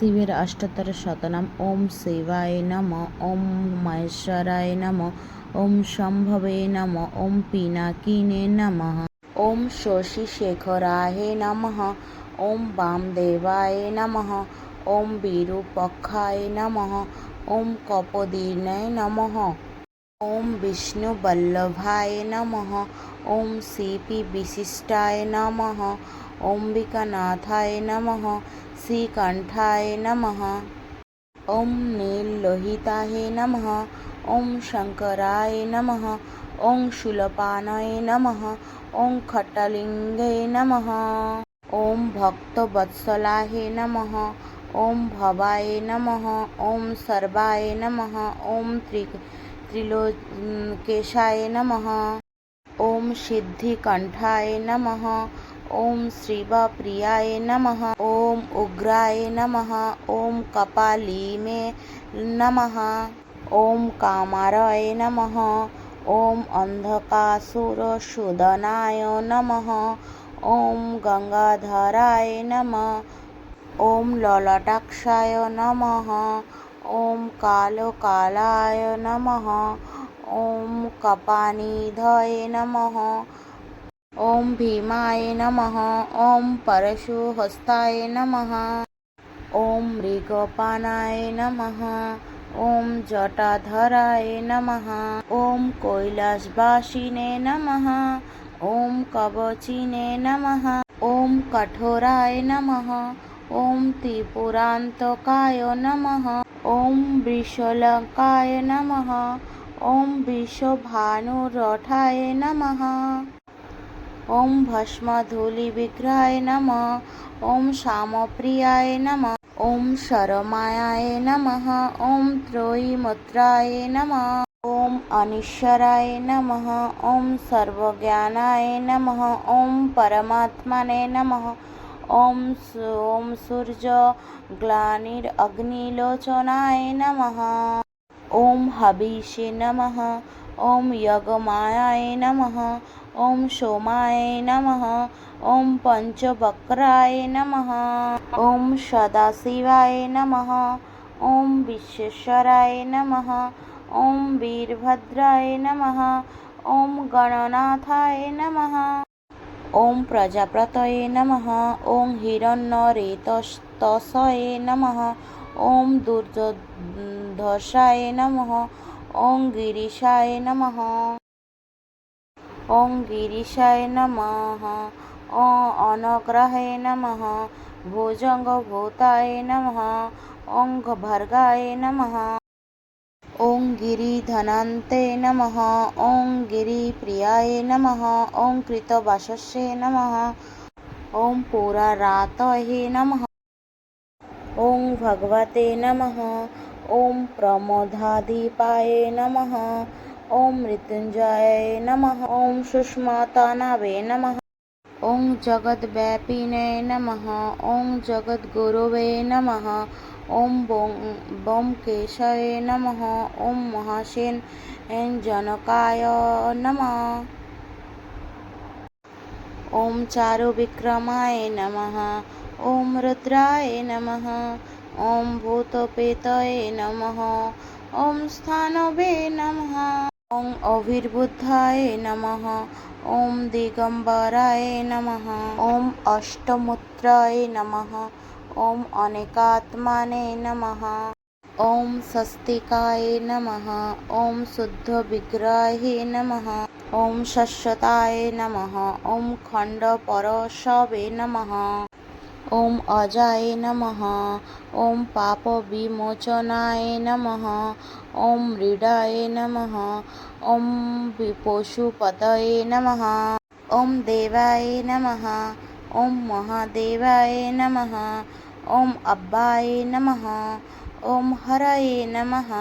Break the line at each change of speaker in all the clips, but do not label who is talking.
शिवेर अष्टोत्तर शतनाम। ओम शिवाय नमः। ओम महेश्वराय नमः। ओम शंभवे नमः। ओम पिनाकिने नमः। ओम शशिशेखराय नमः। ओम वामदेवाय नमः। ओम विरूपक्षाय नमः। ओम कपोदीनाय नमः। ओम विष्णुवल्लभाय नमः। ओम सीपी विशिष्टाय नमः। ओम्बिकानाथाय नमः। श्रीकंठाय नमः। ओम नीललोहिताय नमः। ओम शंकराय नमः। ओम शूलपाणाय नमः। ओम खट्टलिंगाय नमः। ओम भक्तवत्सलाय नमः। ओम भवाय नमः। ओम सर्वाय नमः। ओम त्रिलोकेशाय नमः। ओम सिद्धिकंठाय नमः। ओम शिवप्रियाय नमः। ओम उग्राय नमः। ओम कपालीमे नमः। ओम कामाराय नमः। ओम अंधकासुरशूदनाय नमः। ओम गंगाधराय नमः। ओम ललाटाक्षाय नमः। ओम कालोकालाय नमः। ओम कपानिधये नमः। ओम भीमाय नमः। ओम परशुहस्ताय नमः। ओम मृगपानाय नमः। ओम जटाधराय नमः। ओम कैलासवासिने नमः। ओम कवचिने नमः। ओम कठोराय नमः। ओम त्रिपुरान्तकाय नमः। ओम वृषलकाय नमः। ओम विश्वभानुरथाय नमः। ओम भस्मधूलिविग्रहाय नमः। ओम श्यामप्रियाय नमः। ओम शरमायाय नमः। ओम त्रयीमुद्राय नमः। ओम अनीश्वराय नमः। ओम सर्वज्ञानाय नमः। ओम परमात्मने नमः। ओम सूर्यग्लानिरग्निलोचनाय नमः। ओम हविषे नमः। ओम यज्ञमायाय नमः। ओम सोमाय नमः। ओम पंचवक्राय नमः। ओम सदाशिवाय नमः। ओम विश्वेश्वराय नमः। ओम वीरभद्राय नमः। ओम गणनाथाय नमः। ओम प्रजापतये नमः। ओम हिरण्यरेतसये नमः। ओम दुर्धर्षाय नमः। ओम गिरीशाय नमः। ओम गिरीशाय नमः। ओम अनग्रहाय नमः। भुजंगभूताय नमः। ओम भर्गाय नमः। ओम गिरिधनान्ते नमः। ओम गिरिप्रियाय नमः। ओम कृतवाससे नमः। ओम पुरारातये नमः। ओम भगवते नमः। ओम प्रमोदाधिपाय नमः। ओम मृत्युंजयाय नमः। ओम सुष्मातनावे नमः। ओम जगद्व्यापिने नमः। ओम जगद्गुरवे नमः। ओम ब्योमकेशाय नमः। ओम महासेन जनकाय नमः। ओम चारुविक्रमाय नमः। ओम रुद्राय नमः। ओम भूतप्रेतये नमः। ओम स्थानवे नमः। ओम अभिर्बुद्धाय नमः। ओम दिगंबराय नमः। ओम अष्टमूर्तये नमः। ओम अनेकात्मने नमः। ओम स्वस्तिकाय नमः। ओम शुद्धविग्रहे नमः। ओम शाश्वताय नमः। ओम खंडपरशवे नमः। ओम अजाय नमः। ओम पापविमोचनाय नमः। ओम मृडाय नमः। ओम पशुपतये नमः। ओम देवाय नमः। ओम महादेवाय नमः। ओम अब्बाय नमः। ओम हरये नमः।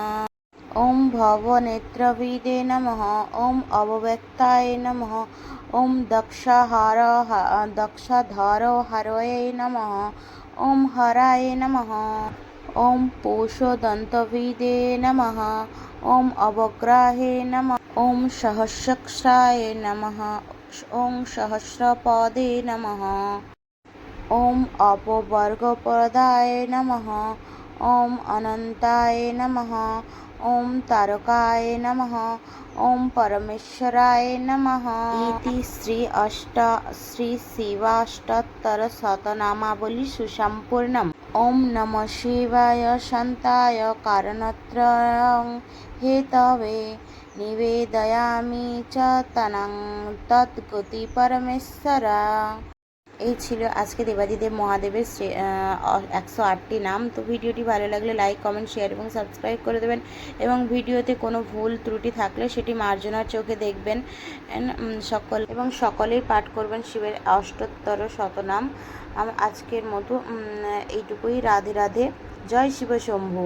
ओम भवनेत्रविदे नमः। ओम अव्यक्ताय नमः। ओम दक्षधरहरये नमः। ओम हराय नमः। ओम पूषोदन्तविदे नमः। ओम अवग्राहे नमः। ओम सहस्राक्षाय नमः। ओम सहस्रपदे नमः। ওম অপবর্গপ্রদায় নমঃ। ওম অনন্তায় নমঃ। ওম তারকায় নমঃ। ওম পরমেশ্বরায় নমঃ। ইতি শ্রী শিবাষ্টোত্তর শতনামাবলী সুসম্পূর্ণম। ওম নমঃ শিবায় শান্তায় কারণত্রয়ং হেতবে নিবেদয়ামি চ তনং তদ্গতি পরমেশ্বরা। এই ছিল আজকে দেবাদিদেব মহাদেবের 108টি নাম। তো ভিডিওটি ভালো লাগলে লাইক, কমেন্ট, শেয়ার এবং সাবস্ক্রাইব করে দেবেন এবং ভিডিওতে কোনো ভুল ত্রুটি থাকলে সেটি মার্জনার চোখে দেখবেন সকলেই পাঠ করবেন শিবের অষ্টোত্তর শতনাম। আজকের মতো এইটুকুই। রাধে রাধে। জয় শিব শম্ভু।